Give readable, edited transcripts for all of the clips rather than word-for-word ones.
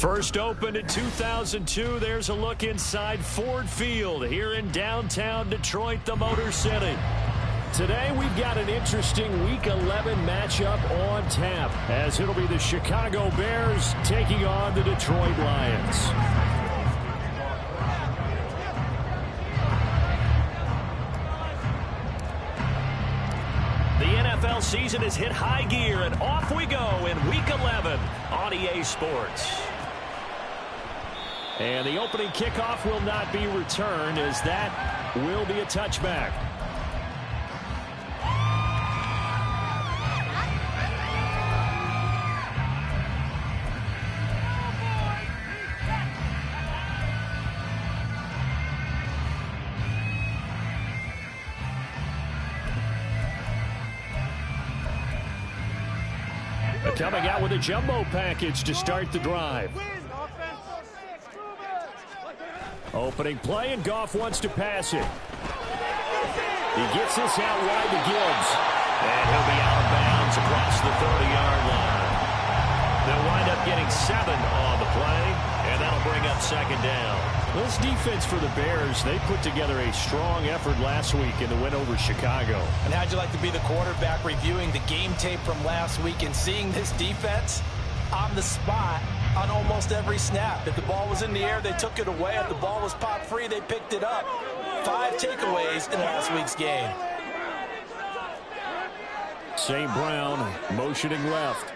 First opened in 2002. There's a look inside Ford Field here in downtown Detroit, the Motor City. Today we've got an interesting Week 11 matchup on tap, as it'll be the Chicago Bears taking on the Detroit Lions. The NFL season has hit high gear, and off we go in Week 11 on EA Sports. And the opening kickoff will not be returned, as that will be a touchback. Coming out with a jumbo package to start the drive. Opening play, and Goff wants to pass it. He gets this out wide to Gibbs. And he'll be out of bounds across the 30-yard line. They'll wind up getting 7 on the play, and that'll bring up second down. This defense for the Bears, they put together a strong effort last week in the win over Chicago. And how'd you like to be the quarterback reviewing the game tape from last week and seeing this defense on the spot on almost every snap? If the ball was in the air, they took it away. If the ball was popped free, they picked it up. 5 takeaways in last week's game. St. Brown motioning left.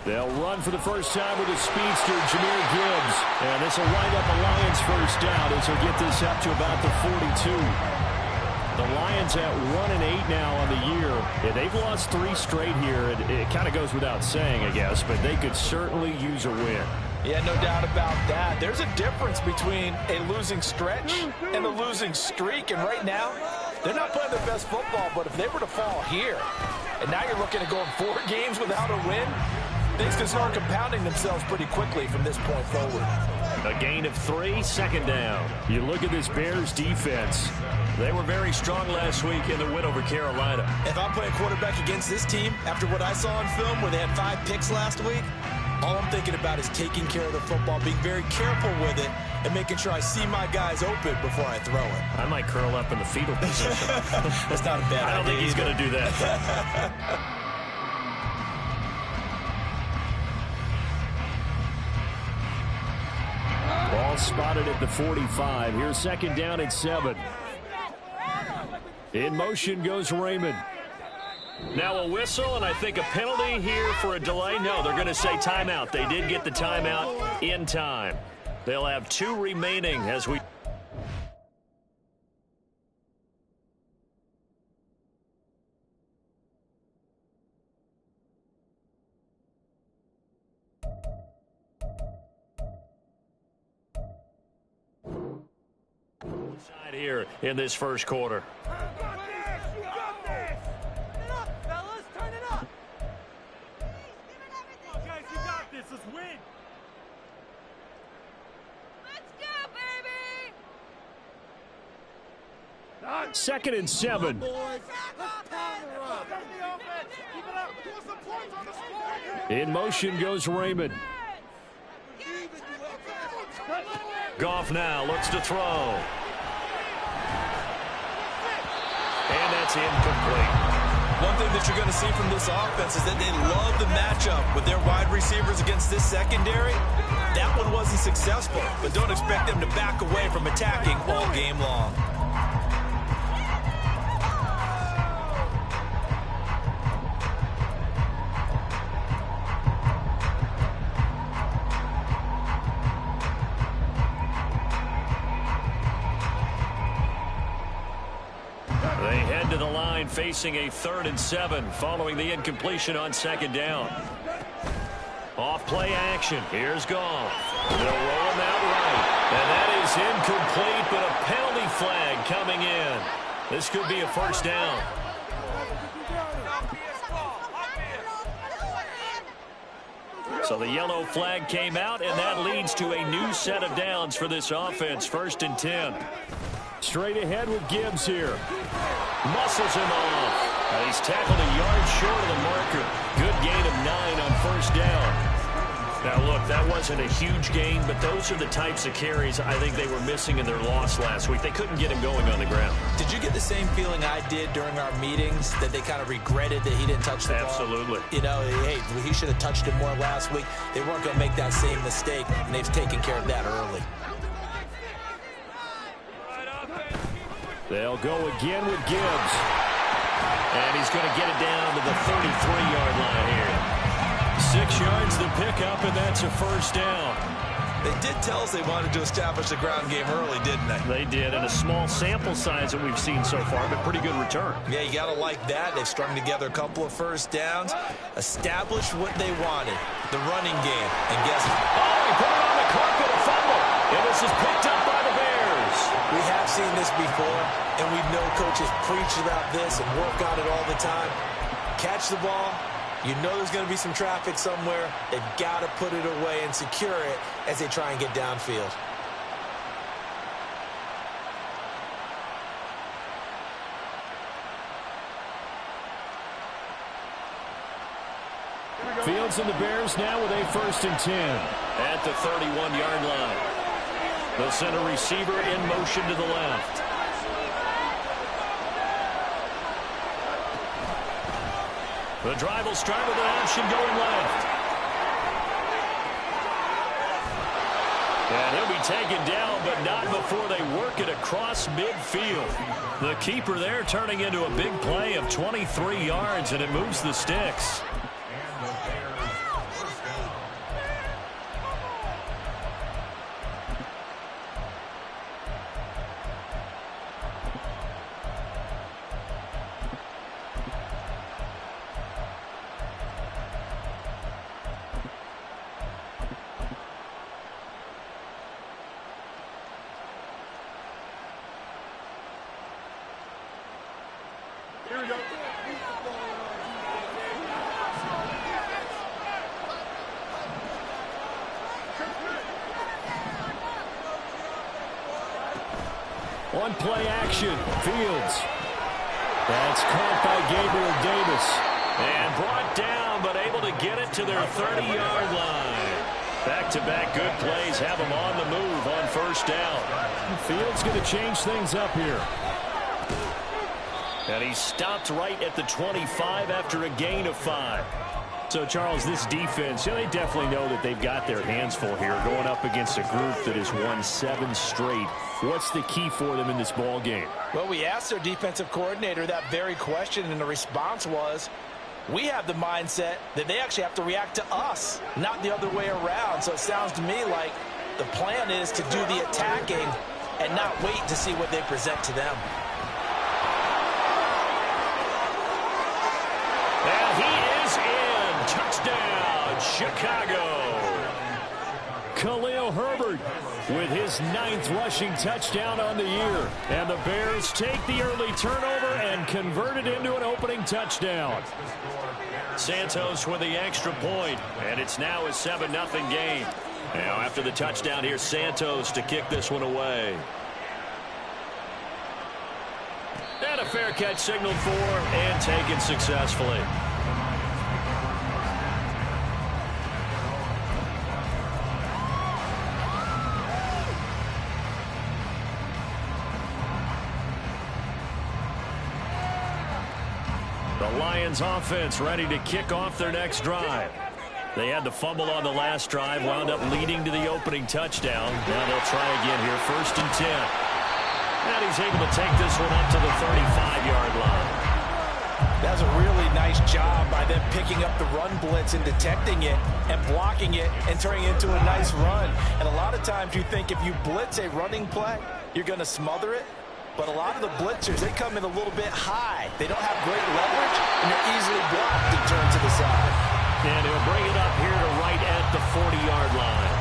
They'll run for the first time with a speedster, Jahmyr Gibbs. And this will wind up a Lions first down as he'll get this up to about the 42. The Lions at 1-8 now on the year. Yeah, they've lost 3 straight here. It kind of goes without saying, I guess, but they could certainly use a win. Yeah, no doubt about that. There's a difference between a losing stretch and a losing streak. And right now, they're not playing their best football, but if they were to fall here, and now you're looking at going 4 games without a win, things can start compounding themselves pretty quickly from this point forward. A gain of 3, second down. You look at this Bears defense. They were very strong last week in the win over Carolina. If I'm playing quarterback against this team, after what I saw on film where they had 5 picks last week, all I'm thinking about is taking care of the football, being very careful with it, and making sure I see my guys open before I throw it. I might curl up in the fetal position. That's not a bad idea. I don't think he's going to do that. Ball spotted at the 45. Here's second down and 7. In motion goes Raymond. Now a whistle, and I think a penalty here for a delay. No, they're going to say timeout. They did get the timeout in time. They'll have 2 remaining as we... here in this first quarter. Second and 7. In motion goes Raymond. Goff now looks to throw. And that's incomplete. One thing that you're going to see from this offense is that they love the matchup with their wide receivers against this secondary. That one wasn't successful, but don't expect them to back away from attacking all game long. They head to the line facing a 3rd and 7 following the incompletion on second down. Off play action. Here's Goff. They'll roll him out right. And that is incomplete, but a penalty flag coming in. This could be a first down. So the yellow flag came out, and that leads to a new set of downs for this offense. 1st and 10. Straight ahead with Gibbs here. Muscles him off. And he's tackled a yard short of the marker. Good gain of 9 on first down. Now, look, that wasn't a huge gain, but those are the types of carries I think they were missing in their loss last week. They couldn't get him going on the ground. Did you get the same feeling I did during our meetings, that they kind of regretted that he didn't touch the ball? Absolutely. You know, hey, he should have touched it more last week. They weren't going to make that same mistake, and they've taken care of that early. They'll go again with Gibbs. And he's going to get it down to the 33-yard line here. 6 yards to pick up, and that's a first down. They did tell us they wanted to establish the ground game early, didn't they? They did, and a small sample size that we've seen so far, but pretty good return. Yeah, you got to like that. They've strung together a couple of first downs, established what they wanted, the running game. And guess what? Oh, he put it on the carpet, a fumble. And this is picked up by the Bears. We have seen this before, and we know coaches preach about this and work on it all the time. Catch the ball. You know there's going to be some traffic somewhere. They've got to put it away and secure it as they try and get downfield. Fields and the Bears now with a 1st and 10 at the 31-yard line. They'll send a receiver in motion to the left. The drive will start with an option going left. And he'll be taken down, but not before they work it across midfield. The keeper there turning into a big play of 23 yards, and it moves the sticks. On play action, Fields. That's caught by Gabriel Davis. And brought down, but able to get it to their 30-yard line. Back-to-back good plays have them on the move on first down. Fields going to change things up here. And he stopped right at the 25 after a gain of 5. So, Charles, this defense, they definitely know that they've got their hands full here going up against a group that has won 7 straight. What's the key for them in this ball game? Well, we asked their defensive coordinator that very question, and the response was, we have the mindset that they actually have to react to us, not the other way around. So it sounds to me like the plan is to do the attacking and not wait to see what they present to them. And he is in. Touchdown, Chicago. Khalil Herbert with his 9th rushing touchdown on the year. And the Bears take the early turnover and convert it into an opening touchdown. Santos with the extra point, and it's now a 7-0 game. Now after the touchdown, here's Santos to kick this one away. And a fair catch signaled for and taken successfully. The Lions offense ready to kick off their next drive. They had the fumble on the last drive, wound up leading to the opening touchdown. Now they'll try again here, 1st and 10. And he's able to take this one up to the 35-yard line. That's a really nice job by them picking up the run blitz and detecting it and blocking it and turning it into a nice run. And a lot of times you think if you blitz a running play, you're going to smother it. But a lot of the blitzers, they come in a little bit high. They don't have great leverage, and they're easily blocked and turned to the side. And he'll bring it up here to right at the 40-yard line.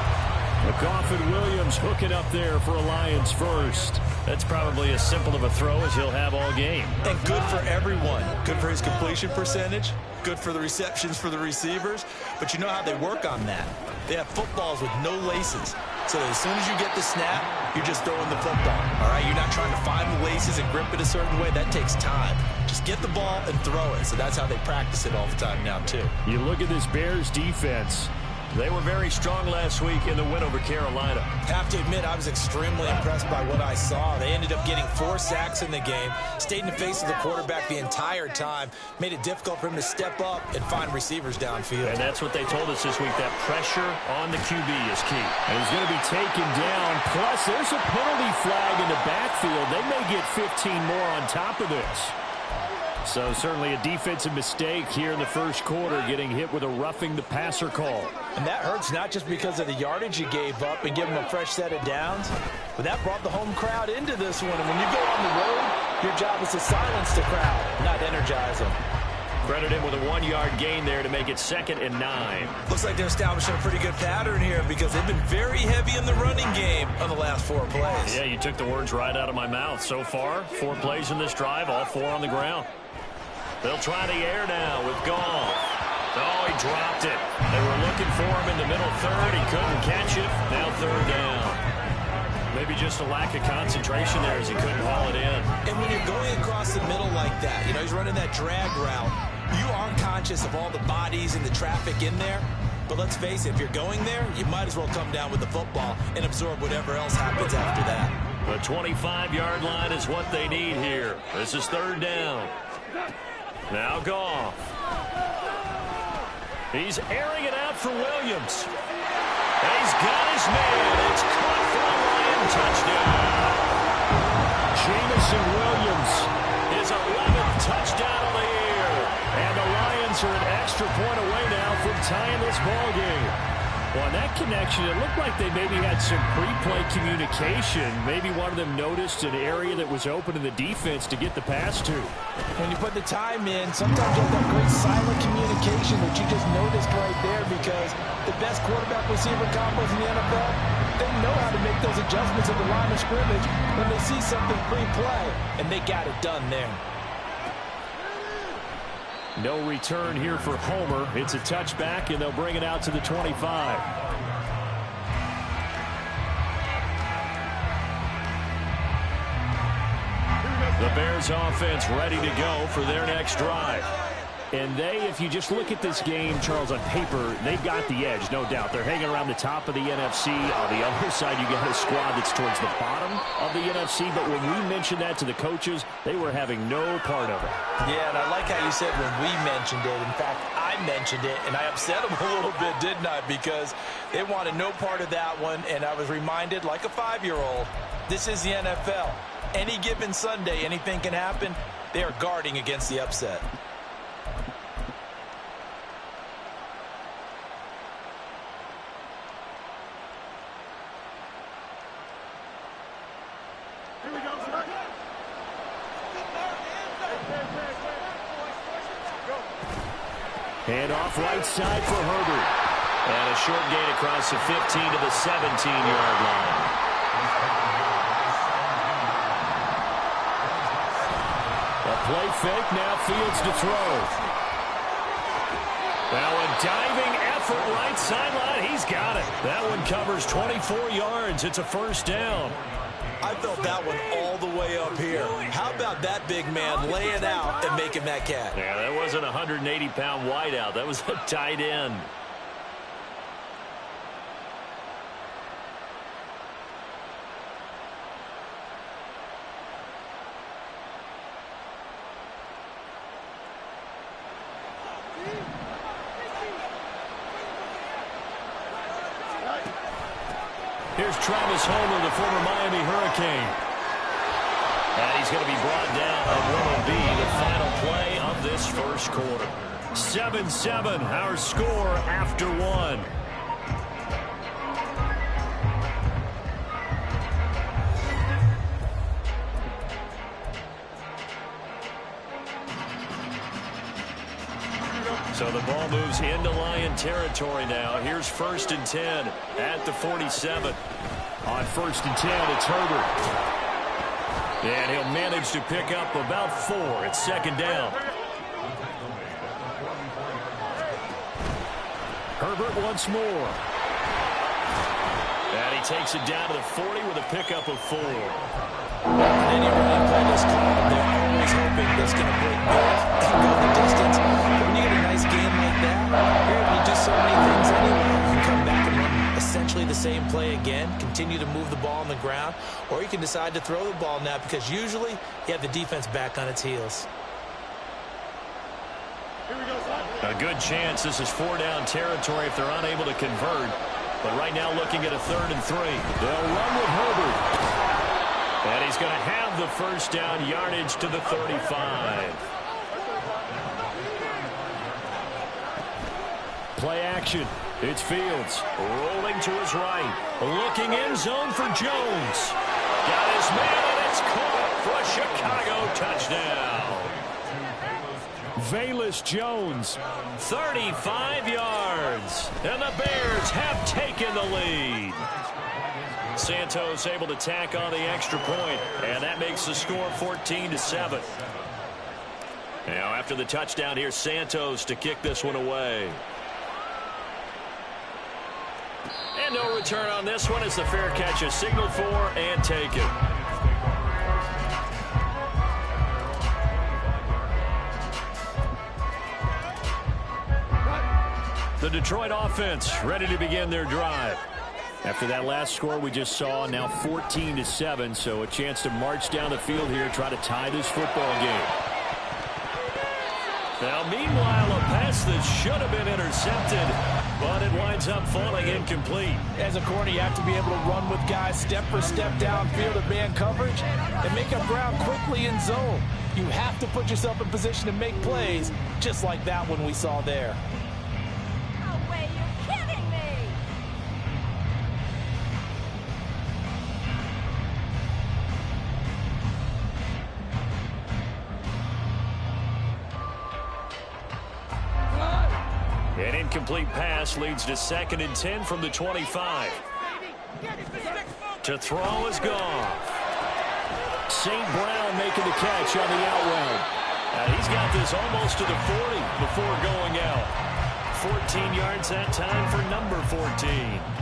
McGough and Williams hooking up there for a Lions first. That's probably as simple of a throw as he'll have all game. And good for everyone. Good for his completion percentage. Good for the receptions for the receivers. But you know how they work on that. They have footballs with no laces. so that as soon as you get the snap, you're just throwing the football, all right? You're not trying to find the laces and grip it a certain way. That takes time. Just get the ball and throw it. So that's how they practice it all the time now, too. You look at this Bears defense. They were very strong last week in the win over Carolina. Have to admit, I was extremely impressed by what I saw. They ended up getting 4 sacks in the game, stayed in the face of the quarterback the entire time, made it difficult for him to step up and find receivers downfield. And that's what they told us this week, that pressure on the QB is key. And he's going to be taken down. Plus, there's a penalty flag in the backfield. They may get 15 more on top of this. So certainly a defensive mistake here in the first quarter, getting hit with a roughing the passer call. And that hurts not just because of the yardage you gave up and give them a fresh set of downs, but that brought the home crowd into this one. And when you go on the road, your job is to silence the crowd, not energize them. Credit him with a 1-yard gain there to make it 2nd and 9. Looks like they're establishing a pretty good pattern here because they've been very heavy in the running game on the last 4 plays. Yeah, you took the words right out of my mouth. So far, 4 plays in this drive, all 4 on the ground. They'll try the air now with Goff. Oh, he dropped it. They were looking for him in the middle third. He couldn't catch it. Now 3rd down. Maybe just a lack of concentration there as he couldn't haul it in. And when you're going across the middle like that, you know, he's running that drag route, you are conscious of all the bodies and the traffic in there. But let's face it, if you're going there, you might as well come down with the football and absorb whatever else happens after that. The 25-yard line is what they need here. This is 3rd down. Now Goff. He's airing it out for Williams. He's got his man. It's caught for a Lion touchdown. Jamison Williams, his 11th touchdown of the year. And the Lions are an extra point away now from tying this ball game. Well, on that connection, it looked like they maybe had some pre-play communication. Maybe one of them noticed an area that was open in the defense to get the pass to. When you put the time in, sometimes you have that great silent communication that you just noticed right there because the best quarterback receiver combos in the NFL, they know how to make those adjustments at the line of scrimmage when they see something pre-play, and they got it done there. No return here for Homer. It's a touchback, and they'll bring it out to the 25. The Bears offense ready to go for their next drive. And they, if you just look at this game, Charles, on paper, they've got the edge, no doubt. They're hanging around the top of the NFC. On the other side, you got a squad that's towards the bottom of the NFC. But when we mentioned that to the coaches, they were having no part of it. Yeah, and I like how you said when we mentioned it. In fact, I mentioned it, and I upset them a little bit, didn't I? Because they wanted no part of that one, and I was reminded, like a 5-year-old, this is the NFL. Any given Sunday, anything can happen. They are guarding against the upset. Hand off right side for Herbert. And a short gain across the 15 to the 17-yard line. A play fake, now Fields to throw. Now a diving effort right sideline. He's got it. That one covers 24 yards. It's a 1st down. I felt that one all the way up here. How about that big man laying out and making that catch? Yeah, that wasn't a 180-pound wideout. That was a tight end. Here's Travis Homer, the former Miami Hurricane. And he's going to be brought down on what will be the final play of this first quarter. 7-7, our score after 1. So the ball moves into Lion territory now. Here's 1st and 10 at the 47. On 1st and 10, it's Herbert. And he'll manage to pick up about 4. It's 2nd down. Herbert once more. And he takes it down to the 40 with a pickup of 4. Anyway, play this club, they're always hoping that's going to break back and go the distance. But when you get a nice game like that, you're able to do so many things anyway. You can come back and run essentially the same play again, continue to move the ball on the ground, or you can decide to throw the ball now because usually you have the defense back on its heels. A good chance this is 4-down territory if they're unable to convert. But right now looking at a 3rd and 3. They'll run with Herbert. And he's going to have the first down, yardage to the 35. Play action. It's Fields rolling to his right. Looking end zone for Jones. Got his man, and it's caught for a Chicago touchdown. Velus Jones, 35 yards. And the Bears have taken the lead. Santos able to tack on the extra point, and that makes the score 14-7. Now after the touchdown, here's Santos to kick this one away. And no return on this one as the fair catch is signaled for and taken. The Detroit offense ready to begin their drive. After that last score we just saw, now 14-7, so a chance to march down the field here, try to tie this football game. Now, meanwhile, a pass that should have been intercepted, but it winds up falling incomplete. As a corner, you have to be able to run with guys step for step downfield at man coverage and make up ground quickly in zone. You have to put yourself in position to make plays, just like that one we saw there. An incomplete pass leads to 2nd and 10 from the 25. To throw is Goff. St. Brown making the catch on the out route. He's got this almost to the 40 before going out. 14 yards that time for number 14.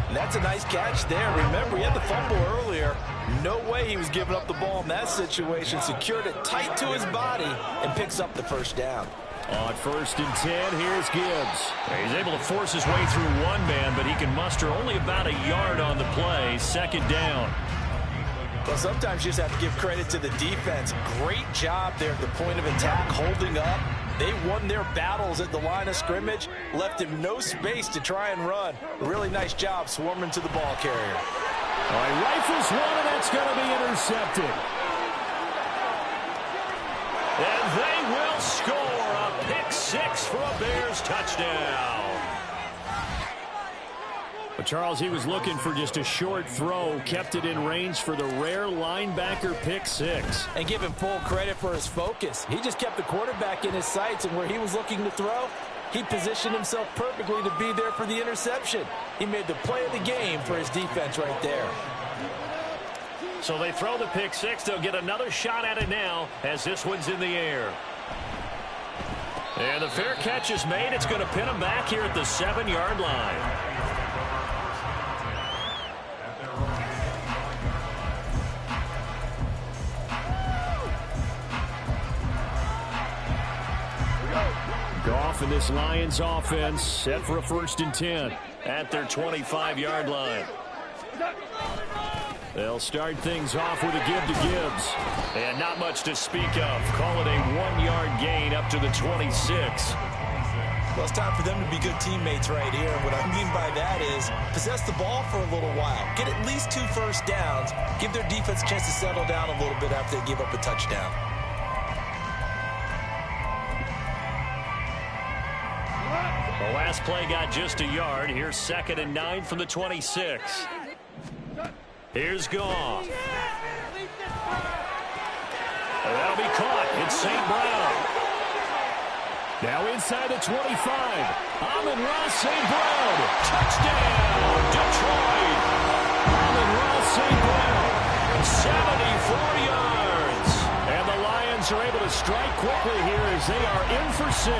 And that's a nice catch there. Remember, he had the fumble earlier. No way he was giving up the ball in that situation. Secured it tight to his body and picks up the first down. On 1st and 10, here's Gibbs. He's able to force his way through one man, but he can muster only about a yard on the play. 2nd down. Well, sometimes you just have to give credit to the defense. Great job there at the point of attack, holding up. They won their battles at the line of scrimmage, left him no space to try and run. A really nice job swarming to the ball carrier. All right, rifles one, and that's going to be intercepted. And they will score a pick 6 for a Bears touchdown. But Charles, he was looking for just a short throw, kept it in range for the rare linebacker pick 6. And give him full credit for his focus. He just kept the quarterback in his sights, and where he was looking to throw, he positioned himself perfectly to be there for the interception. He made the play of the game for his defense right there. So they throw the pick 6. They'll get another shot at it now as this one's in the air. And the fair catch is made. It's going to pin him back here at the 7-yard line. Goff and this Lions offense set for a 1st and 10 at their 25-yard line. They'll start things off with a give to Gibbs. And not much to speak of. Call it a 1-yard gain up to the 26. Well, it's time for them to be good teammates right here. What I mean by that is possess the ball for a little while. Get at least 2 first downs. Give their defense a chance to settle down a little bit after they give up a touchdown. The last play got just a yard. Here's 2nd and 9 from the 26. Here's Goff. That'll be caught. It's St. Brown. Now inside the 25. Amon-Ra St. Brown. Touchdown, Detroit. Amon-Ra St. Brown. 74 yards. And the Lions are able to strike quickly here as they are in for 6.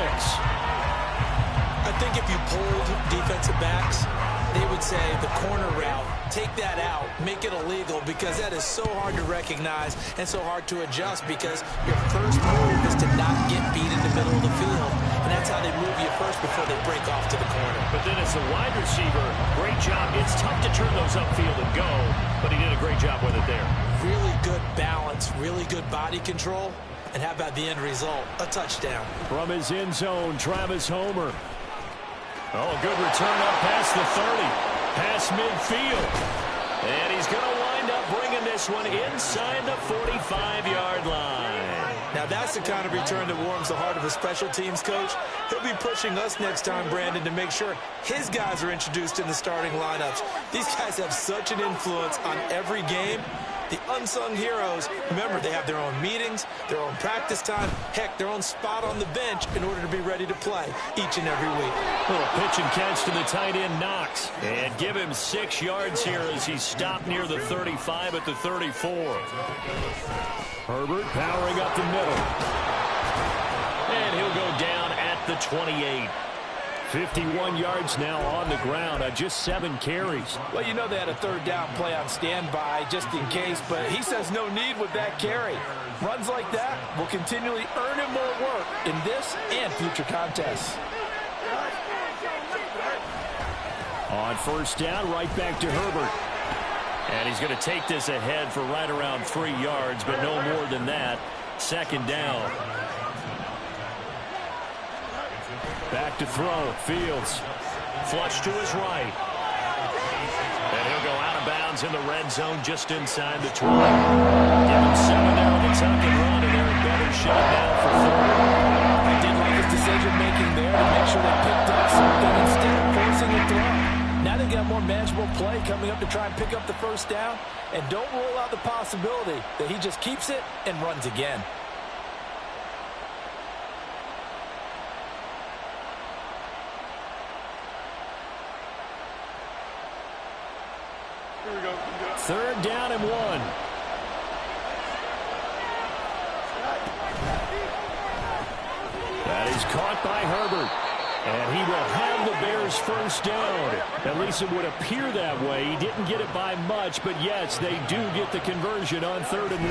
I think if you pulled defensive backs, they would say the corner route, take that out, make it illegal, because that is so hard to recognize and so hard to adjust, because your first move is to not get beat in the middle of the field. And that's how they move you first before they break off to the corner. But then as the wide receiver, great job. It's tough to turn those upfield and go, but he did a great job with it there. Really good balance, really good body control. And how about the end result? A touchdown. From his end zone, Travis Homer. Oh, good return up past the 30. Past midfield. And he's going to wind up bringing this one inside the 45-yard line. Now that's the kind of return that warms the heart of a special teams coach. He'll be pushing us next time, Brandon, to make sure his guys are introduced in the starting lineups. These guys have such an influence on every game. The unsung heroes, remember, they have their own meetings, their own practice time, heck, their own spot on the bench in order to be ready to play each and every week. Little pitch and catch to the tight end, Knox. And give him 6 yards here as he stopped near the 35 at the 34. Herbert powering up the middle. And he'll go down at the 28. 51 yards now on the ground on just 7 carries. Well, you know they had a third down play on standby just in case, but he says no need with that carry. Runs like that will continually earn him more work in this and future contests. On first down, right back to Herbert. And he's going to take this ahead for right around 3 yards, but no more than that. Second down. Back to throw. Fields. Flush to his right. And he'll go out of bounds in the red zone just inside the 20. Give him 7 there on the tuck and run, and they're in better shape now for 3rd. I did like his decision-making there to make sure they picked up something instead of forcing a throw. Now they got more manageable play coming up to try and pick up the first down, and don't rule out the possibility that he just keeps it and runs again. Third down and 1. That is caught by Herbert. And he will have the Bears first down. At least it would appear that way. He didn't get it by much, but yes, they do get the conversion on 3rd and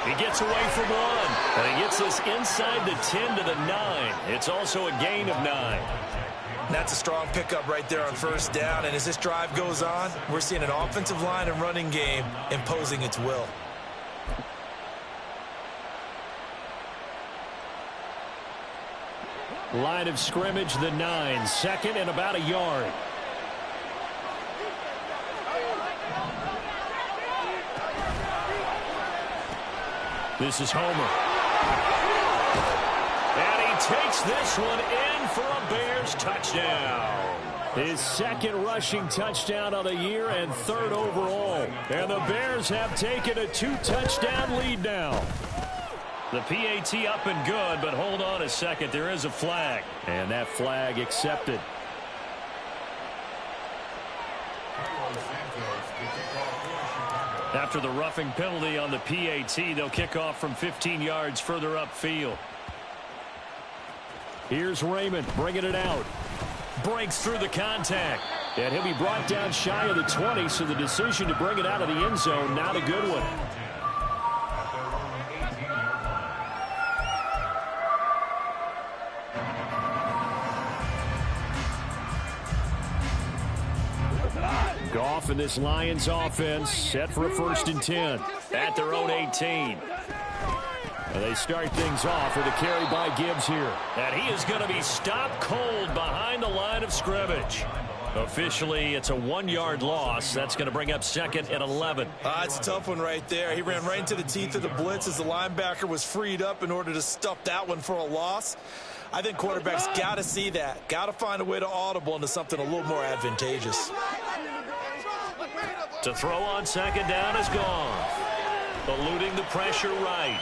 1. He gets away from 1. And he gets this inside the 10 to the 9. It's also a gain of 9. That's a strong pickup right there on first down. And as this drive goes on, we're seeing an offensive line and running game imposing its will. Line of scrimmage, the 9. 2nd and about a yard. This is Homer. And he takes this one in for a Bears touchdown. His 2nd rushing touchdown of the year and 3rd overall. And the Bears have taken a 2-touchdown lead now. The PAT up and good, but hold on a second. There is a flag. And that flag accepted. After the roughing penalty on the PAT, they'll kick off from 15 yards further upfield. Here's Raymond bringing it out. Breaks through the contact. And he'll be brought down shy of the 20, so the decision to bring it out of the end zone, not a good one. Goff and this Lions offense set for a 1st and 10 at their own 18. They start things off with a carry by Gibbs here. And he is going to be stopped cold behind the line of scrimmage. Officially, it's a 1-yard loss. That's going to bring up 2nd and 11. It's a tough one right there. He ran right into the teeth of the blitz as the linebacker was freed up in order to stuff that one for a loss. I think quarterbacks got to see that. Got to find a way to audible into something a little more advantageous. To throw on 2nd down is gone. Eluding the pressure right.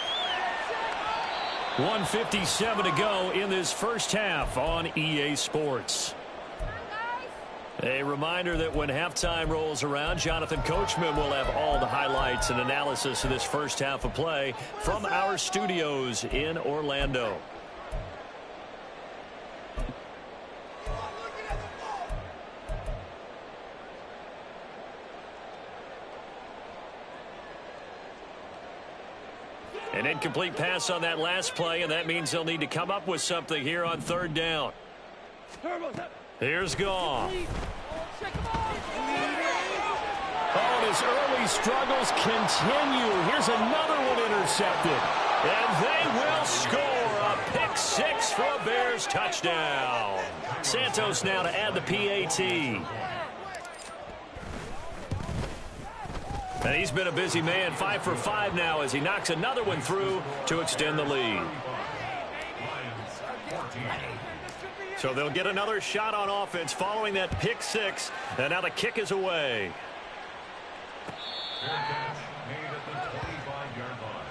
1:57 to go in this first half on EA Sports. A reminder that when halftime rolls around, Jonathan Coachman will have all the highlights and analysis of this first half of play from our studios in Orlando. An incomplete pass on that last play, and that means they'll need to come up with something here on third down. Here's Goff. Oh, his early struggles continue. Here's another one intercepted. And they will score a pick six for a Bears touchdown. Santos now to add the PAT. And he's been a busy man, 5 for 5 now as he knocks another one through to extend the lead. So they'll get another shot on offense following that pick six. And now the kick is away. Fair catch made at the 25-yard line.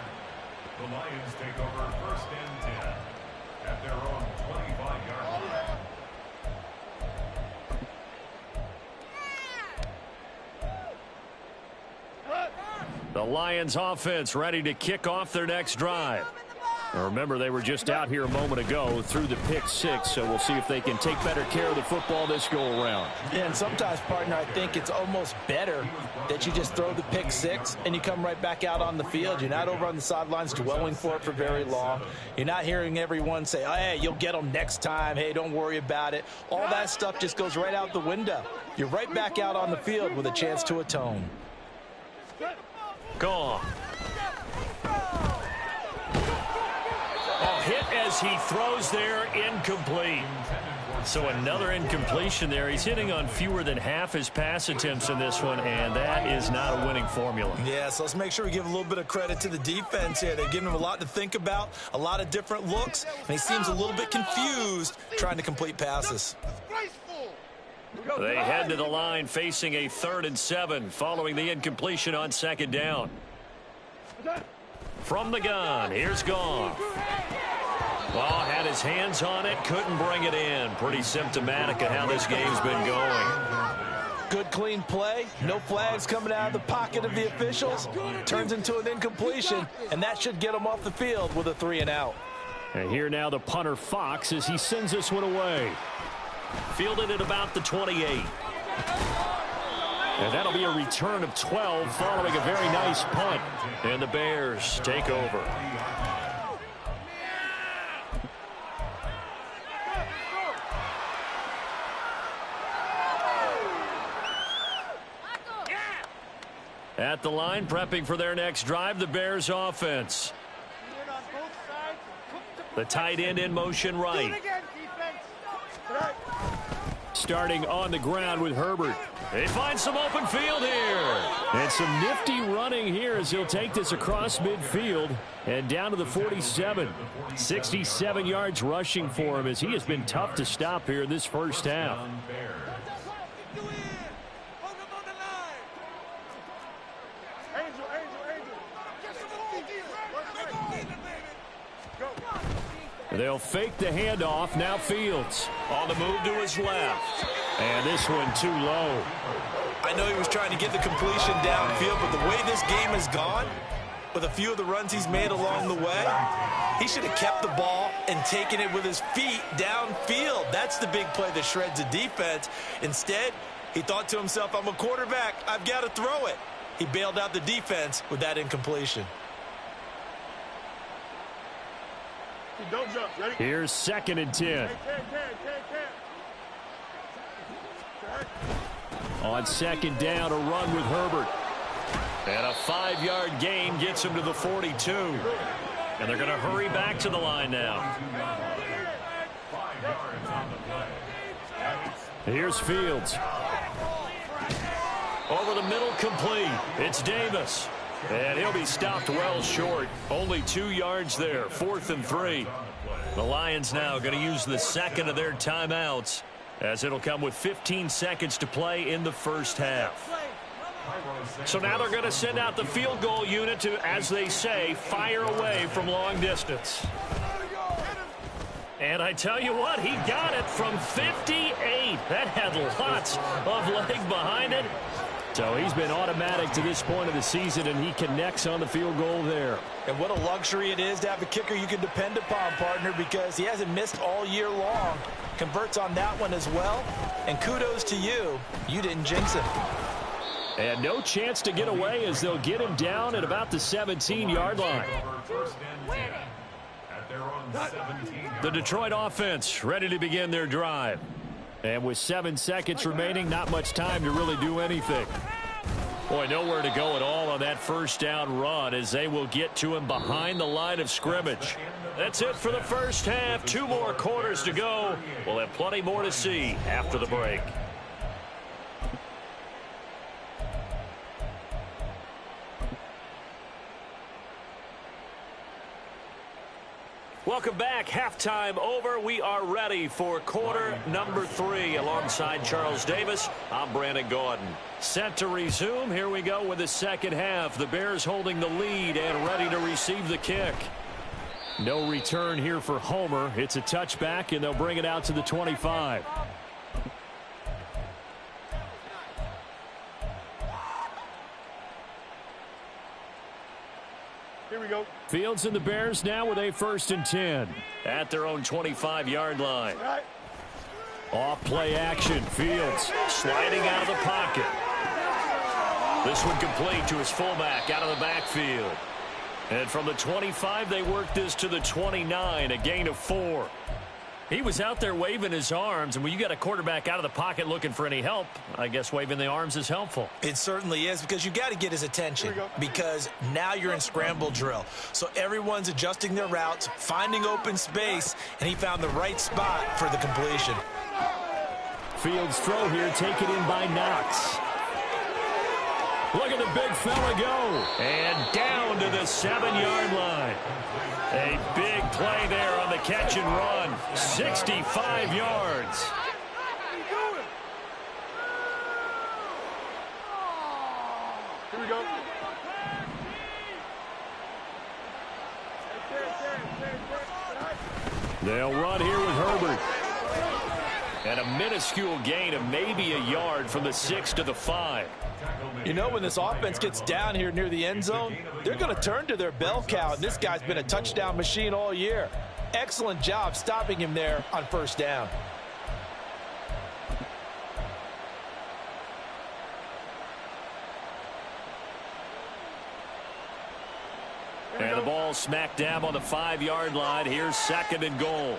The Lions take over first and 10 at their own 25-yard line. The Lions offense ready to kick off their next drive. Now remember, they were just out here a moment ago through the pick six, so we'll see if they can take better care of the football this go around. Yeah, and sometimes, partner, I think it's almost better that you just throw the pick six and you come right back out on the field. You're not over on the sidelines dwelling for it for very long. You're not hearing everyone say, oh, hey, you'll get them next time. Hey, don't worry about it. All that stuff just goes right out the window. You're right back out on the field with a chance to atone. Gone. Hit as he throws there, incomplete. So another incompletion there. He's hitting on fewer than half his pass attempts in this one, and that is not a winning formula. Yeah, so let's make sure we give a little bit of credit to the defense here. They've given him a lot to think about, a lot of different looks, and he seems a little bit confused trying to complete passes. They head to the line facing a 3rd and 7 following the incompletion on 2nd down. From the gun, here's Goff. Well, had his hands on it, couldn't bring it in. Pretty symptomatic of how this game's been going. Good, clean play. No flags coming out of the pocket of the officials. Turns into an incompletion, and that should get him off the field with a 3 and out. And here now the punter Fox as he sends this one away. Fielded at about the 28. And that'll be a return of 12 following a very nice punt. And the Bears take over. At the line, prepping for their next drive, the Bears offense. The tight end in motion right. Starting on the ground with Herbert. They find some open field here. And some nifty running here as he'll take this across midfield and down to the 47. 67 yards rushing for him as he has been tough to stop here in this first half. They'll fake the handoff. Now Fields on the move to his left. And this one too low. I know he was trying to get the completion downfield, but the way this game has gone, with a few of the runs he's made along the way, he should have kept the ball and taken it with his feet downfield. That's the big play that shreds the defense. Instead, he thought to himself, I'm a quarterback. I've got to throw it. He bailed out the defense with that incompletion. Don't jump. Ready? Here's 2nd and 10. On 2nd down, a run with Herbert. And a 5-yard gain gets him to the 42. And they're going to hurry back to the line now. Here's Fields. Over the middle, complete. It's Davis. And he'll be stopped well short. Only 2 yards there. 4th and 3. The Lions now going to use the second of their timeouts as it'll come with 15 seconds to play in the first half. So now they're going to send out the field goal unit to, as they say, fire away from long distance. And I tell you what, he got it from 58. That had lots of leg behind it. So he's been automatic to this point of the season, and he connects on the field goal there. And what a luxury it is to have a kicker you can depend upon, partner, because he hasn't missed all year long. Converts on that one as well. And kudos to you. You didn't jinx him. And no chance to get away as they'll get him down at about the 17-yard line. first and 10 at their own 17. The Detroit offense ready to begin their drive. And with 7 seconds remaining, not much time to really do anything. Boy, nowhere to go at all on that first down run as they will get to him behind the line of scrimmage. That's it for the first half. 2 more quarters to go. We'll have plenty more to see after the break. Welcome back. Halftime over. We are ready for quarter number 3. Alongside Charles Davis, I'm Brandon Gordon. Set to resume. Here we go with the second half. The Bears holding the lead and ready to receive the kick. No return here for Homer. It's a touchback, and they'll bring it out to the 25. Here we go. Fields and the Bears now with a 1st and 10 at their own 25-yard line. Right. Off play action. Fields sliding out of the pocket. This one complete to his fullback out of the backfield. And from the 25, they work this to the 29, a gain of 4. He was out there waving his arms, and when you got a quarterback out of the pocket looking for any help, I guess waving the arms is helpful. It certainly is, because you got to get his attention, because now you're in scramble drill. So everyone's adjusting their routes, finding open space, and he found the right spot for the completion. Fields throw here, taken in by Knox. Look at the big fella go. And down to the 7-yard line. A big play there on the catch and run. 65 yards. Here we go. They'll run here with Herbert. And a minuscule gain of maybe a yard from the 6 to the 5. You know, when this offense gets down here near the end zone, they're going to turn to their bell cow, and this guy's been a touchdown machine all year. Excellent job stopping him there on first down. And the ball smack dab on the 5-yard line. Here's 2nd and goal.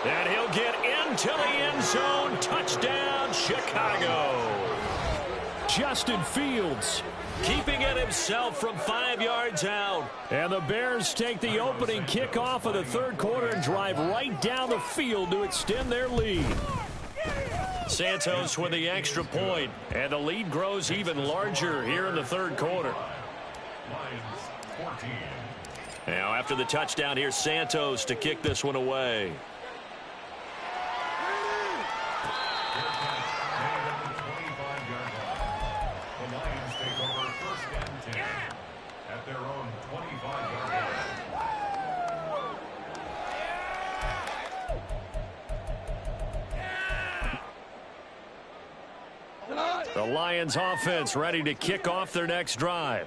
And he'll get into the end zone. Touchdown, Chicago. Justin Fields keeping it himself from 5 yards out. And the Bears take the opening kickoff of the 3rd quarter and drive right down the field to extend their lead. Santos with the extra point, and the lead grows even larger here in the 3rd quarter. Now after the touchdown, here's Santos to kick this one away. The Lions offense ready to kick off their next drive.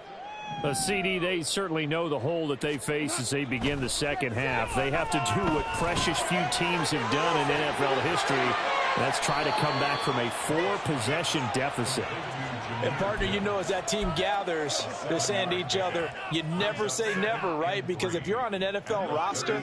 CD, they certainly know the hole that they face as they begin the second half. They have to do what precious few teams have done in NFL history. That's try to come back from a 4-possession deficit. And, partner, you know, as that team gathers, they're saying to each other, you never say never, right? Because if you're on an NFL roster,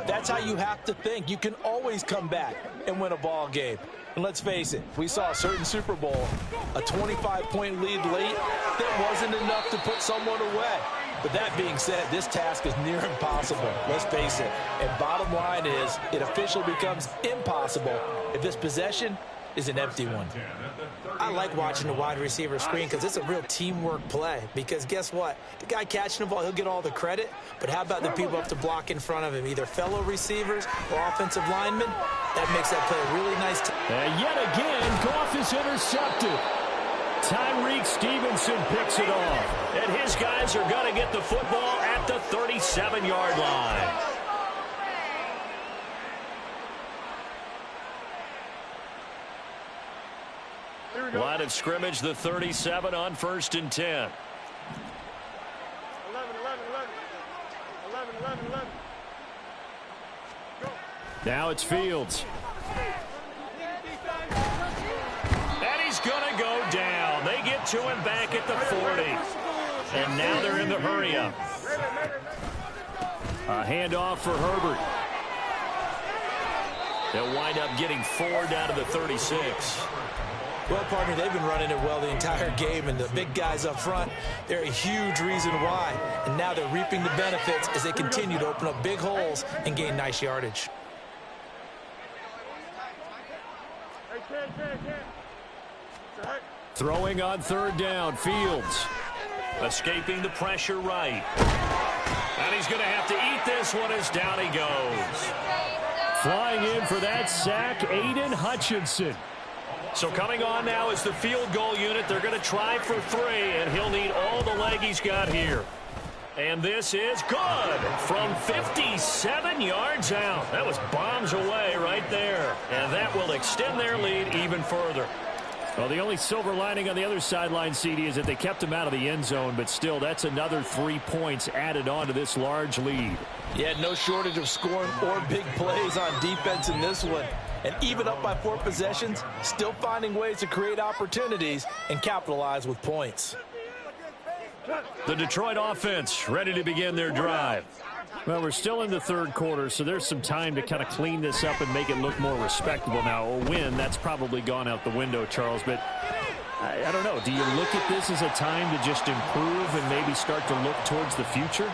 that's how you have to think. You can always come back and win a ball game. And let's face it, we saw a certain Super Bowl, a 25-point lead late, that wasn't enough to put someone away. But that being said, this task is near impossible. Let's face it. And bottom line is, it officially becomes impossible if this possession is an empty one. I like watching the wide receiver screen because it's a real teamwork play. Because guess what? The guy catching the ball, he'll get all the credit. But how about the people up to block in front of him, either fellow receivers or offensive linemen? That makes that play a really nice. And yet again, Goff is intercepted. Tyreek Stevenson picks it off. And his guys are going to get the football at the 37-yard line. Line of scrimmage, the 37 on 1st and 10. 11, 11, 11. 11, 11, 11. Go. Now it's Fields. And he's going to go down. They get to him back at the 40. And now they're in the hurry-up. A handoff for Herbert. They'll wind up getting 4 down to the 36. Well, partner, they've been running it well the entire game, and the big guys up front, they're a huge reason why. And now they're reaping the benefits as they continue to open up big holes and gain nice yardage. Throwing on 3rd down, Fields. Escaping the pressure right. And he's going to have to eat this one as down he goes. Flying in for that sack, Aiden Hutchinson. So coming on now is the field goal unit. They're going to try for 3, and he'll need all the leg he's got here. And this is good from 57 yards out. That was bombs away right there. And that will extend their lead even further. Well, the only silver lining on the other sideline, CD, is that they kept him out of the end zone, but still, that's another 3 points added on to this large lead. Yeah, no shortage of scoring or big plays on defense in this one. And even up by 4 possessions, still finding ways to create opportunities and capitalize with points. The Detroit offense ready to begin their drive. Well, we're still in the 3rd quarter, so there's some time to kind of clean this up and make it look more respectable now. A win, that's probably gone out the window, Charles, but I don't know. Do you look at this as a time to just improve and maybe start to look towards the future?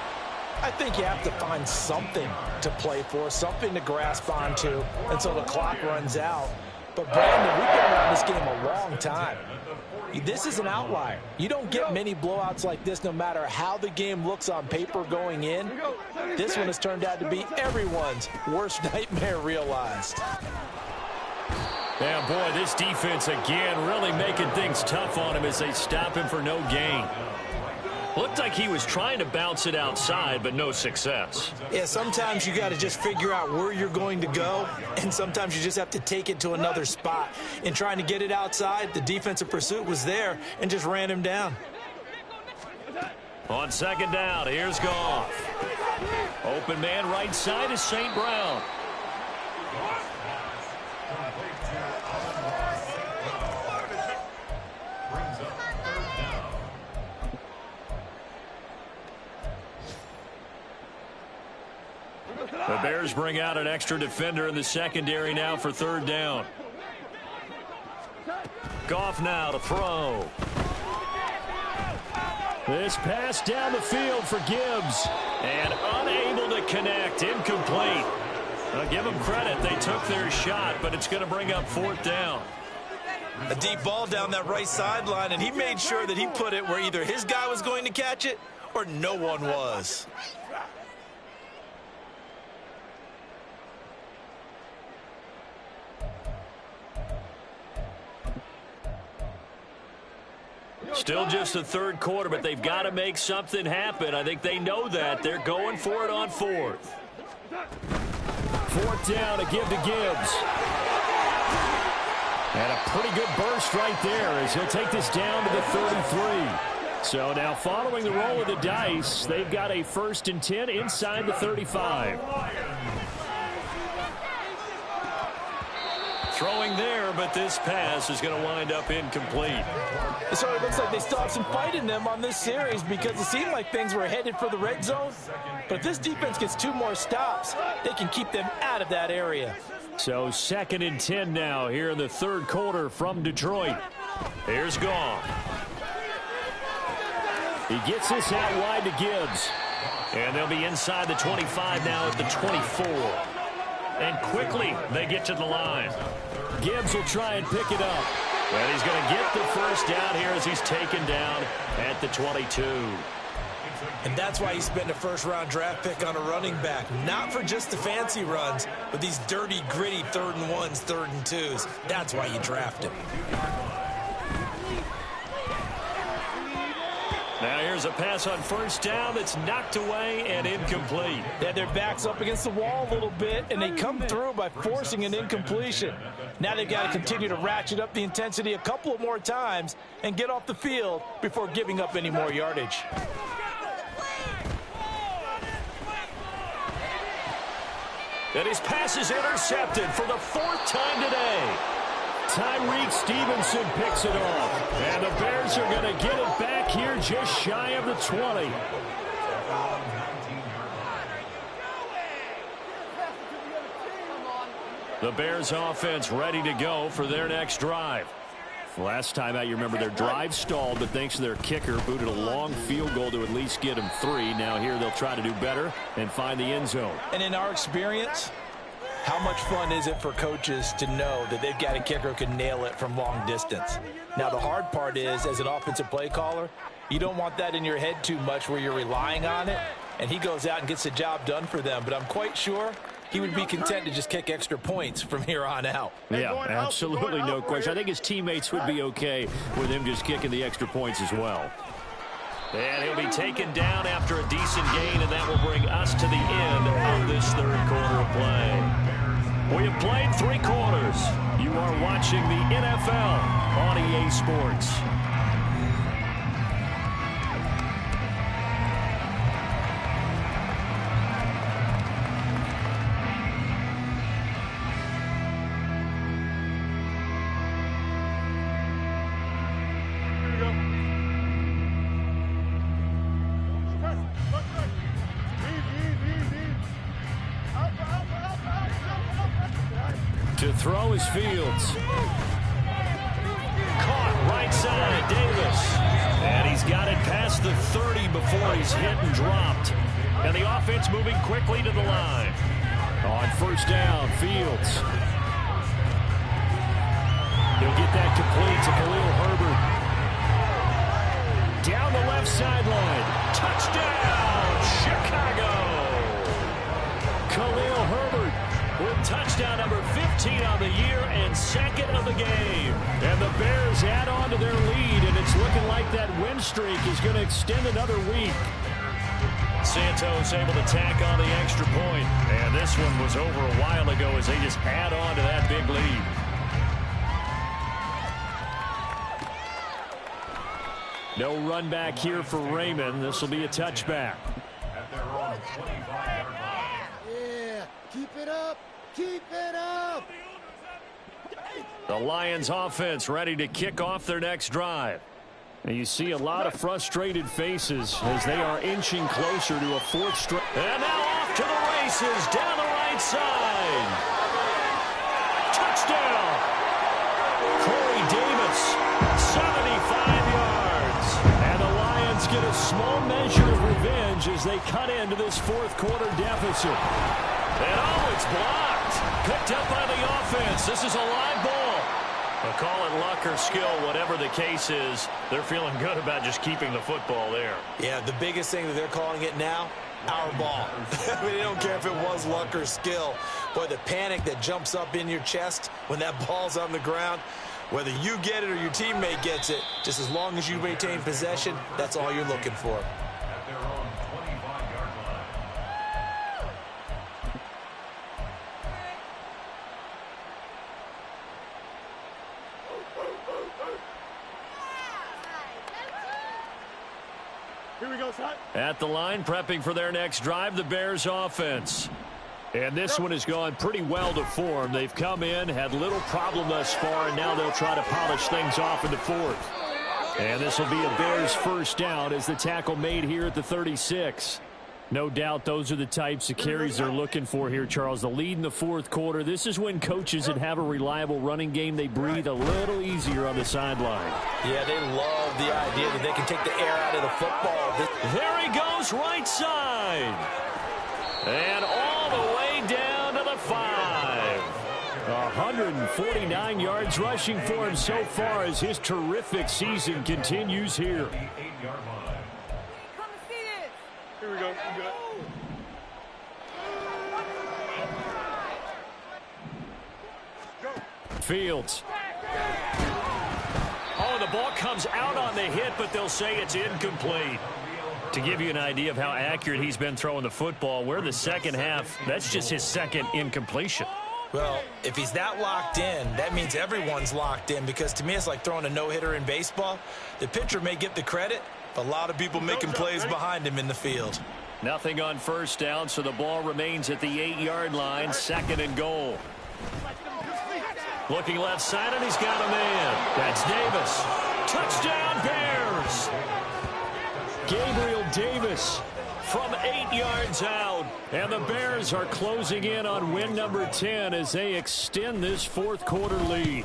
I think you have to find something to play for, something to grasp onto until the clock runs out. But, Brandon, we've been around this game a long time. This is an outlier. You don't get many blowouts like this no matter how the game looks on paper going in. This one has turned out to be everyone's worst nightmare realized. Yeah, boy, this defense again really making things tough on him as they stop him for no gain. Looked like he was trying to bounce it outside, but no success. Yeah, sometimes you got to just figure out where you're going to go, and sometimes you just have to take it to another spot. In trying to get it outside, the defensive pursuit was there and just ran him down. On 2nd down, here's Goff. Open man right side is St. Brown. The Bears bring out an extra defender in the secondary now for 3rd down. Goff now to throw. This pass down the field for Gibbs. And unable to connect. Incomplete. I'll give them credit. They took their shot, but it's going to bring up 4th down. A deep ball down that right sideline, and he made sure that he put it where either his guy was going to catch it or no one was. Still just the 3rd quarter, but they've got to make something happen. I think they know that. They're going for it on 4th. 4th down to give to Gibbs. And a pretty good burst right there as he'll take this down to the 33. So now following the roll of the dice, they've got a 1st and 10 inside the 35. Throwing there, but this pass is going to wind up incomplete. So it looks like they still have some fight in them on this series because it seemed like things were headed for the red zone. But if this defense gets 2 more stops, they can keep them out of that area. So 2nd and 10 now here in the 3rd quarter from Detroit. Here's Goff. He gets this out wide to Gibbs. And they'll be inside the 25 now at the 24. And quickly they get to the line. Gibbs will try and pick it up. And he's going to get the 1st down here as he's taken down at the 22. And that's why you spend a 1st-round draft pick on a running back. Not for just the fancy runs, but these dirty, gritty 3rd and 1s, 3rd and 2s. That's why you draft him. Now here's a pass on 1st down that's knocked away and incomplete. They had their backs up against the wall a little bit, and they come through by forcing an incompletion. Now they've got to continue to ratchet up the intensity a couple of more times and get off the field before giving up any more yardage. And his pass is intercepted for the 4th time today. Tyreek Stevenson picks it off. And the Bears are going to get it back here just shy of the 20. The Bears offense ready to go for their next drive. Last time out, you remember their drive stalled, but thanks to their kicker, booted a long field goal to at least get them 3. Now here they'll try to do better and find the end zone. And in our experience, how much fun is it for coaches to know that they've got a kicker who can nail it from long distance? Now, the hard part is, as an offensive play caller, you don't want that in your head too much where you're relying on it, and he goes out and gets the job done for them. But I'm quite sure he would be content to just kick extra points from here on out. Yeah, absolutely no question. I think his teammates would be okay with him just kicking the extra points as well. And he'll be taken down after a decent gain, and that will bring us to the end of this third quarter of play. We have played 3 quarters. You are watching the NFL on EA Sports. To throw is Fields. Caught right side, Davis. And he's got it past the 30 before he's hit and dropped. And the offense moving quickly to the line. On first down, Fields. He'll get that complete to Khalil Herbert. Down the left sideline. Touchdown, Chicago. Khalil Herbert with touchdown number 15 on the year and 2nd of the game. And the Bears add on to their lead, and it's looking like that win streak is going to extend another week. Santos able to tack on the extra point. And this one was over a while ago as they just add on to that big lead. No run back here for Raymond. This will be a touchback. At their own 25-yard line. Yeah, keep it up. Keep it up. The Lions offense ready to kick off their next drive. And you see a lot of frustrated faces as they are inching closer to a 4th straight. And now off to the races down the right side. Touchdown. Corey Davis, 75 yards. And the Lions get a small measure of revenge as they cut into this 4th quarter deficit. And oh, it's blocked. Picked up by the offense. This is a live ball. But call it luck or skill, whatever the case is, they're feeling good about just keeping the football there. Yeah, the biggest thing that they're calling it now, our ball. I mean, they don't care if it was luck or skill. Boy, the panic that jumps up in your chest when that ball's on the ground, whether you get it or your teammate gets it, just as long as you maintain possession, that's all you're looking for. At their own 25-yard line. Here we go, son. At the line, prepping for their next drive, the Bears offense. And this one has gone pretty well to form. They've come in, had little problem thus far, and now they'll try to polish things off in the 4th. And this will be a Bears first down as the tackle made here at the 36. No doubt those are the types of carries they're looking for here, Charles. The lead in the 4th quarter. This is when coaches that have a reliable running game, they breathe a little easier on the sideline. Yeah, they love the idea that they can take the air out of the football. There he goes, right side. And all the way down to the 5. 149 yards rushing for him so far as his terrific season continues here. 8-yard line. Here we go. We good. Fields. Oh, the ball comes out on the hit, but they'll say it's incomplete. To give you an idea of how accurate he's been throwing the football, we're in the second half. That's just his 2nd incompletion. Well, if he's that locked in, that means everyone's locked in, because to me it's like throwing a no-hitter in baseball. The pitcher may get the credit, but a lot of people making plays behind him in the field. Nothing on first down, so the ball remains at the 8-yard line, 2nd and goal. Looking left side, and he's got a man. That's Davis. Touchdown, Bears! Gabriel Davis from 8 yards out. And the Bears are closing in on win number 10 as they extend this fourth quarter lead.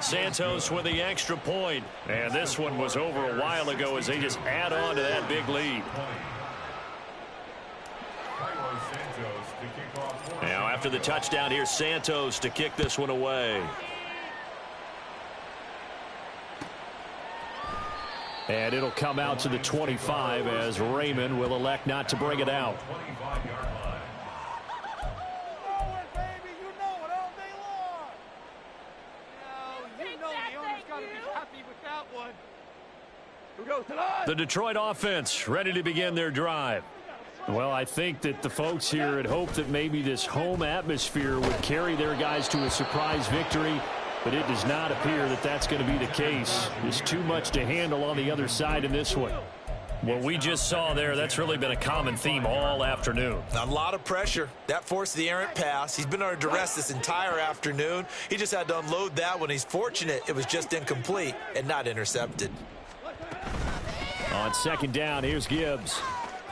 Santos with the extra point. And this one was over a while ago as they just add on to that big lead. Now after the touchdown, here's Santos to kick this one away. And it'll come out to the 25 as Raymond will elect not to bring it out. The Detroit offense ready to begin their drive. Well, I think that the folks here had hoped that maybe this home atmosphere would carry their guys to a surprise victory, but it does not appear that that's going to be the case. There's too much to handle on the other side in this one. What we just saw there, that's really been a common theme all afternoon. A lot of pressure. That forced the errant pass. He's been under duress this entire afternoon. He just had to unload that one. He's fortunate it was just incomplete and not intercepted. On second down, here's Gibbs.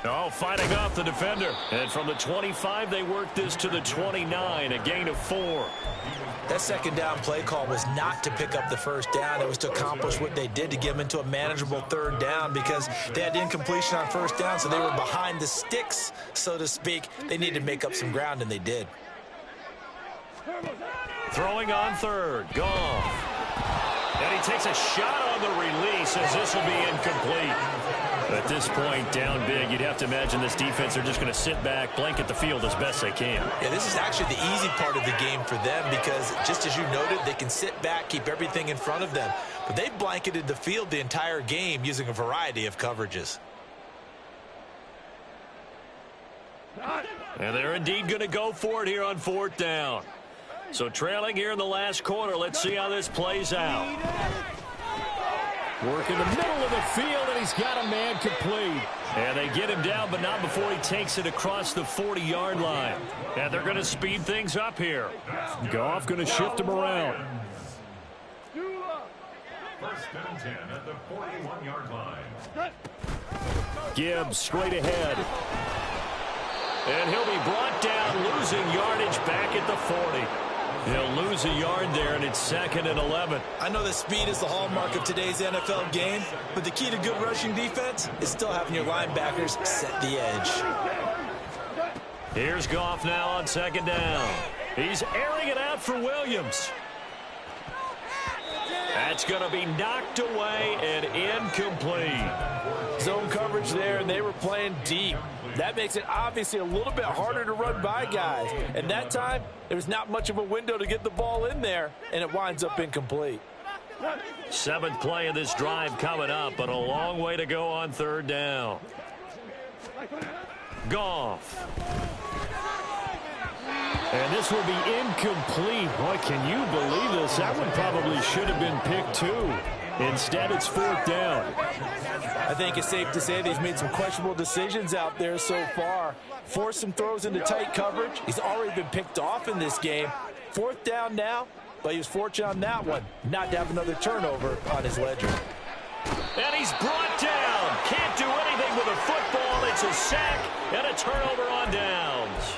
Oh, fighting off the defender. And from the 25, they work this to the 29, a gain of 4. That second down play call was not to pick up the first down. It was to accomplish what they did to get them into a manageable third down because they had incompletion on first down, so they were behind the sticks, so to speak. They needed to make up some ground, and they did. Throwing on third. Goff. And he takes a shot on the release as this will be incomplete. At this point, down big, you'd have to imagine this defense are just going to sit back, blanket the field as best they can. Yeah, this is actually the easy part of the game for them because, just as you noted, they can sit back, keep everything in front of them. But they've blanketed the field the entire game using a variety of coverages. And they're indeed going to go for it here on fourth down. So trailing here in the last quarter, let's see how this plays out. Work in the middle of the field, and he's got a man complete. And they get him down, but not before he takes it across the 40-yard line. And they're going to speed things up here. Goff going to shift him around. First and 10 at the 41-yard line. Gibbs straight ahead. And he'll be brought down, losing yardage back at the 40. He'll lose a yard there, and it's 2nd and 11. I know that speed is the hallmark of today's NFL game, but the key to good rushing defense is still having your linebackers set the edge. Here's Goff now on second down. He's airing it out for Williams. That's going to be knocked away and incomplete. Zone coverage there, and they were playing deep. That makes it obviously a little bit harder to run by guys. And that time, there was not much of a window to get the ball in there, and it winds up incomplete. 7th play of this drive coming up, but a long way to go on third down. Goff. And this will be incomplete. Boy, can you believe this? That one probably should have been picked too. Instead, it's fourth down. I think it's safe to say that he's made some questionable decisions out there so far. Forced some throws into tight coverage. He's already been picked off in this game. Fourth down now, but he was fortunate on that one not to have another turnover on his ledger. And he's brought down. Can't do anything with a football. It's a sack and a turnover on downs.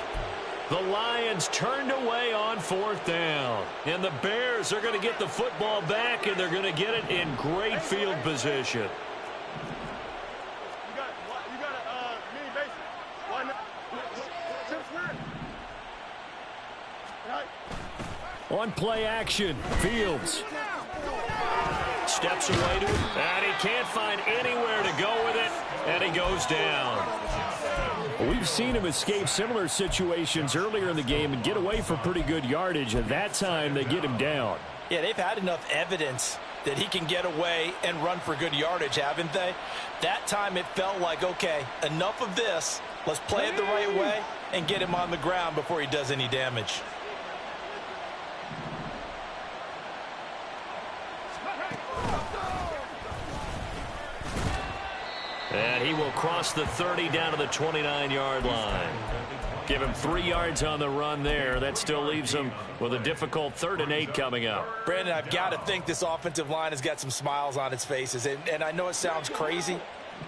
The Lions turned away on fourth down. And the Bears are going to get the football back, and they're going to get it in great field position. On play action, Fields steps away to it, and he can't find anywhere to go with it, and he goes down. We've seen him escape similar situations earlier in the game and get away for pretty good yardage, and that time they get him down. Yeah, they've had enough evidence that he can get away and run for good yardage, haven't they? That time it felt like, okay, enough of this. Let's play it the right way and get him on the ground before he does any damage. And he will cross the 30 down to the 29-yard line. Give him 3 yards on the run there. That still leaves him with a difficult 3rd and 8 coming up. Brandon, I've got to think this offensive line has got some smiles on its faces. And I know it sounds crazy,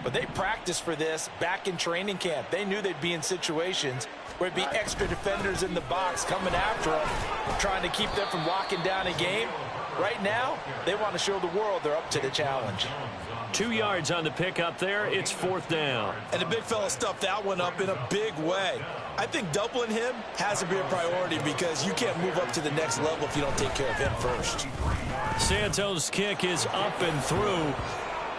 but they practiced for this back in training camp. They knew they'd be in situations where it'd be extra defenders in the box coming after them, trying to keep them from locking down a game. Right now, they want to show the world they're up to the challenge. 2 yards on the pick up there. It's 4th down. And the big fella stuffed that one up in a big way. I think doubling him has to be a priority because you can't move up to the next level if you don't take care of him first. Santos' kick is up and through.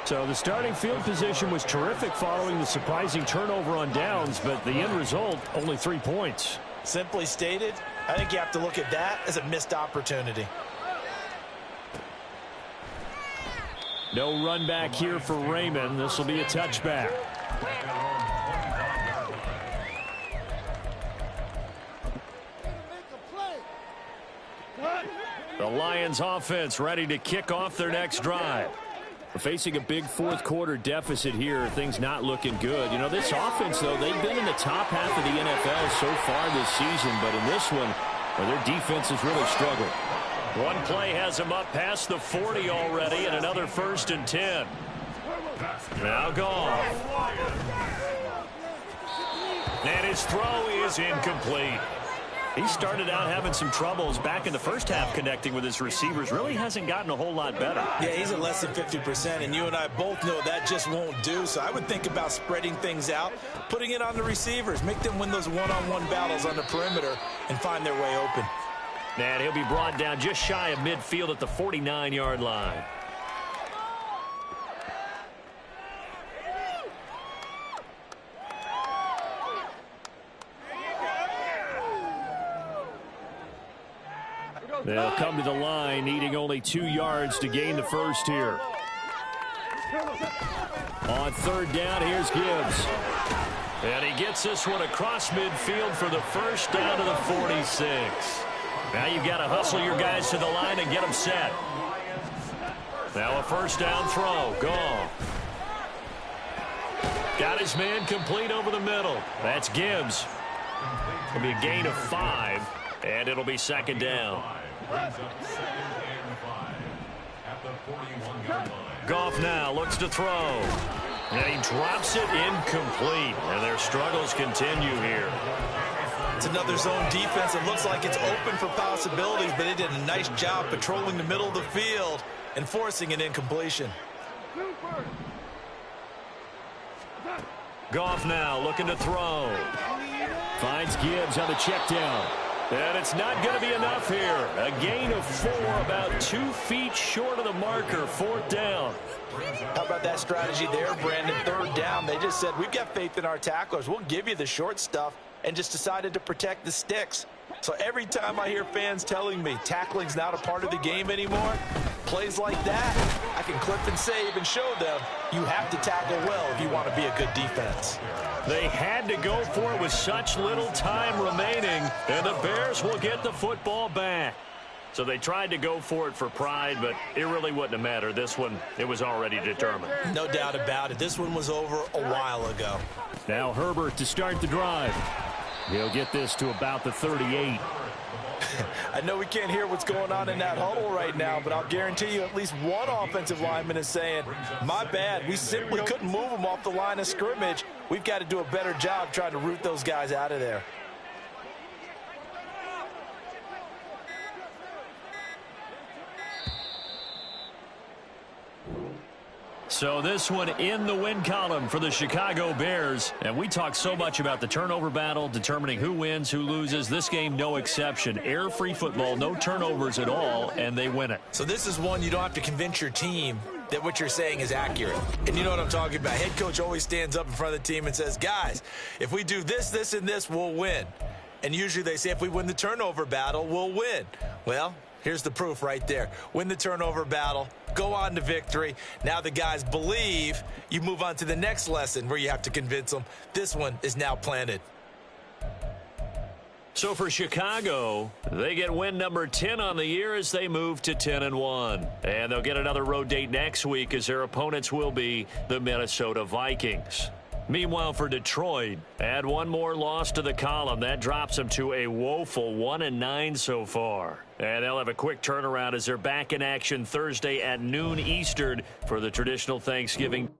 So the starting field position was terrific following the surprising turnover on downs, but the end result, only 3 points. Simply stated, I think you have to look at that as a missed opportunity. No run back here for Raymond. This will be a touchback. The Lions offense ready to kick off their next drive. We're facing a big 4th quarter deficit here. Things not looking good. You know, this offense, though, they've been in the top half of the NFL so far this season, but in this one, well, their defense has really struggled. One play has him up past the 40 already, and another 1st and 10. Now Goff. And his throw is incomplete. He started out having some troubles back in the first half connecting with his receivers. Really hasn't gotten a whole lot better. Yeah, he's at less than 50%, and you and I both know that just won't do. So I would think about spreading things out, putting it on the receivers, make them win those one-on-one battles on the perimeter, and find their way open. And he'll be brought down just shy of midfield at the 49-yard line. They'll come to the line, needing only 2 yards to gain the first here. On 3rd down, here's Gibbs. And he gets this one across midfield for the first down to the 46. Now you've got to hustle your guys to the line and get them set. Now a 1st down throw. Gone. Got his man complete over the middle. That's Gibbs. It'll be a gain of 5, and it'll be 2nd down. Goff now looks to throw. And he drops it incomplete. And their struggles continue here. It's another zone defense. It looks like it's open for possibilities, but they did a nice job patrolling the middle of the field and forcing an incompletion. Goff now looking to throw. Finds Gibbs on the check down. And it's not going to be enough here. A gain of 4, about 2 feet short of the marker, 4th down. How about that strategy there, Brandon? 3rd down. They just said, we've got faith in our tacklers. We'll give you the short stuff, and just decided to protect the sticks. So every time I hear fans telling me tackling's not a part of the game anymore, plays like that, I can clip and save and show them you have to tackle well if you want to be a good defense. They had to go for it with such little time remaining, and the Bears will get the football back. So they tried to go for it for pride, but it really wouldn't have mattered. This one, it was already determined. No doubt about it. This one was over a while ago. Now Herbert to start the drive. He'll get this to about the 38. I know we can't hear what's going on in that huddle right now, but I'll guarantee you at least one offensive lineman is saying, my bad, we simply couldn't move them off the line of scrimmage. We've got to do a better job trying to root those guys out of there. So this one in the win column for the Chicago Bears. And we talk so much about the turnover battle, determining who wins, who loses. This game, no exception. Air-free football, no turnovers at all, and they win it. So this is one you don't have to convince your team that what you're saying is accurate. And you know what I'm talking about. Head coach always stands up in front of the team and says, guys, if we do this, this, and this, we'll win. And usually they say if we win the turnover battle, we'll win. Well, here's the proof right there. Win the turnover battle, go on to victory. Now the guys believe. You move on to the next lesson where you have to convince them. This one is now planted. So for Chicago, they get win number 10 on the year as they move to 10-1. And they'll get another road date next week as their opponents will be the Minnesota Vikings. Meanwhile, for Detroit, add one more loss to the column. That drops them to a woeful 1-9 so far. And they'll have a quick turnaround as they're back in action Thursday at noon Eastern for the traditional Thanksgiving.